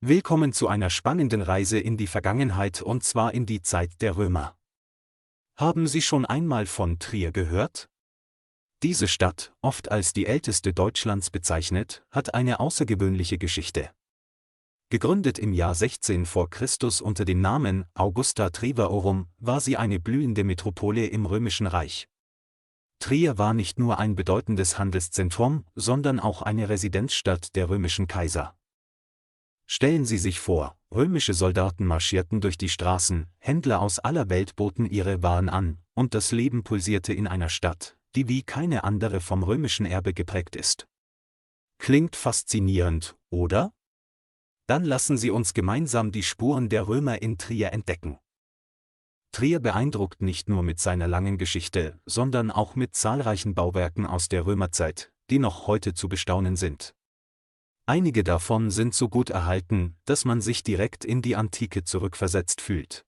Willkommen zu einer spannenden Reise in die Vergangenheit und zwar in die Zeit der Römer. Haben Sie schon einmal von Trier gehört? Diese Stadt, oft als die älteste Deutschlands bezeichnet, hat eine außergewöhnliche Geschichte. Gegründet im Jahr 16 vor Christus unter dem Namen Augusta Treverorum, war sie eine blühende Metropole im Römischen Reich. Trier war nicht nur ein bedeutendes Handelszentrum, sondern auch eine Residenzstadt der römischen Kaiser. Stellen Sie sich vor, römische Soldaten marschierten durch die Straßen, Händler aus aller Welt boten ihre Waren an, und das Leben pulsierte in einer Stadt, die wie keine andere vom römischen Erbe geprägt ist. Klingt faszinierend, oder? Dann lassen Sie uns gemeinsam die Spuren der Römer in Trier entdecken. Trier beeindruckt nicht nur mit seiner langen Geschichte, sondern auch mit zahlreichen Bauwerken aus der Römerzeit, die noch heute zu bestaunen sind. Einige davon sind so gut erhalten, dass man sich direkt in die Antike zurückversetzt fühlt.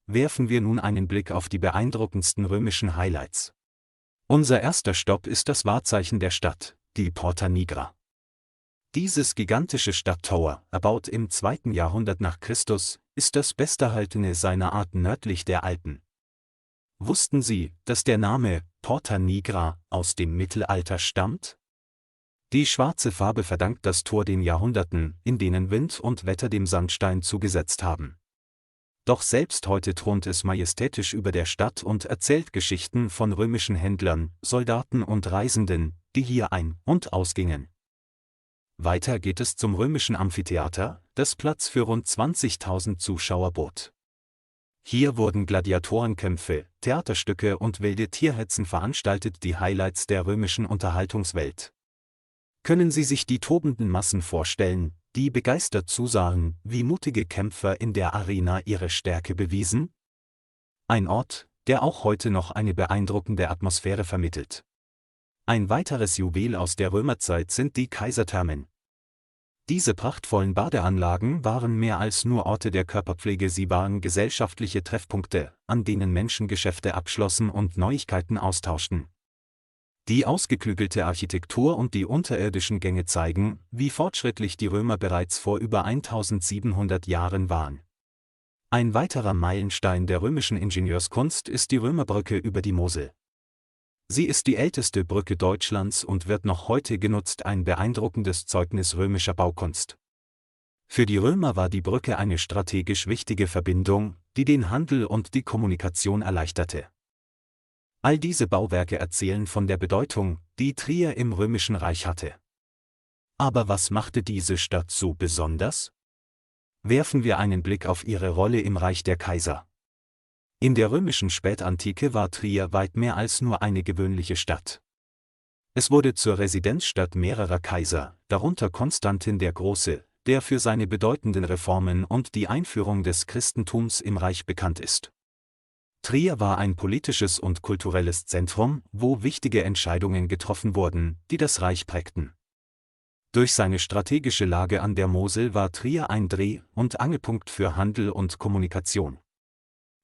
Werfen wir nun einen Blick auf die beeindruckendsten römischen Highlights. Unser erster Stopp ist das Wahrzeichen der Stadt, die Porta Nigra. Dieses gigantische Stadttor, erbaut im 2. Jahrhundert nach Christus, ist das besterhaltene seiner Art nördlich der Alpen. Wussten Sie, dass der Name Porta Nigra aus dem Mittelalter stammt? Die schwarze Farbe verdankt das Tor den Jahrhunderten, in denen Wind und Wetter dem Sandstein zugesetzt haben. Doch selbst heute thront es majestätisch über der Stadt und erzählt Geschichten von römischen Händlern, Soldaten und Reisenden, die hier ein- und ausgingen. Weiter geht es zum römischen Amphitheater, das Platz für rund 20.000 Zuschauer bot. Hier wurden Gladiatorenkämpfe, Theaterstücke und wilde Tierhetzen veranstaltet, die Highlights der römischen Unterhaltungswelt. Können Sie sich die tobenden Massen vorstellen, die begeistert zusahen, wie mutige Kämpfer in der Arena ihre Stärke bewiesen? Ein Ort, der auch heute noch eine beeindruckende Atmosphäre vermittelt. Ein weiteres Juwel aus der Römerzeit sind die Kaiserthermen. Diese prachtvollen Badeanlagen waren mehr als nur Orte der Körperpflege, sie waren gesellschaftliche Treffpunkte, an denen Menschen Geschäfte abschlossen und Neuigkeiten austauschten. Die ausgeklügelte Architektur und die unterirdischen Gänge zeigen, wie fortschrittlich die Römer bereits vor über 1700 Jahren waren. Ein weiterer Meilenstein der römischen Ingenieurskunst ist die Römerbrücke über die Mosel. Sie ist die älteste Brücke Deutschlands und wird noch heute genutzt, ein beeindruckendes Zeugnis römischer Baukunst. Für die Römer war die Brücke eine strategisch wichtige Verbindung, die den Handel und die Kommunikation erleichterte. All diese Bauwerke erzählen von der Bedeutung, die Trier im Römischen Reich hatte. Aber was machte diese Stadt so besonders? Werfen wir einen Blick auf ihre Rolle im Reich der Kaiser. In der römischen Spätantike war Trier weit mehr als nur eine gewöhnliche Stadt. Es wurde zur Residenzstadt mehrerer Kaiser, darunter Konstantin der Große, der für seine bedeutenden Reformen und die Einführung des Christentums im Reich bekannt ist. Trier war ein politisches und kulturelles Zentrum, wo wichtige Entscheidungen getroffen wurden, die das Reich prägten. Durch seine strategische Lage an der Mosel war Trier ein Dreh- und Angelpunkt für Handel und Kommunikation.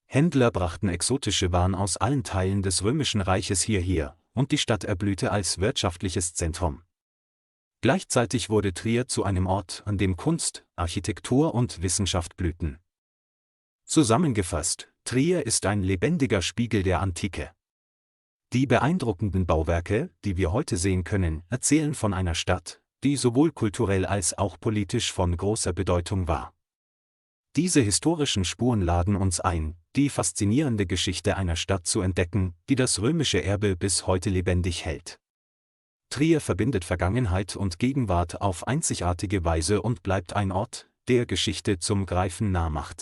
Händler brachten exotische Waren aus allen Teilen des Römischen Reiches hierher, und die Stadt erblühte als wirtschaftliches Zentrum. Gleichzeitig wurde Trier zu einem Ort, an dem Kunst, Architektur und Wissenschaft blühten. Zusammengefasst, Trier ist ein lebendiger Spiegel der Antike. Die beeindruckenden Bauwerke, die wir heute sehen können, erzählen von einer Stadt, die sowohl kulturell als auch politisch von großer Bedeutung war. Diese historischen Spuren laden uns ein, die faszinierende Geschichte einer Stadt zu entdecken, die das römische Erbe bis heute lebendig hält. Trier verbindet Vergangenheit und Gegenwart auf einzigartige Weise und bleibt ein Ort, der Geschichte zum Greifen nah macht.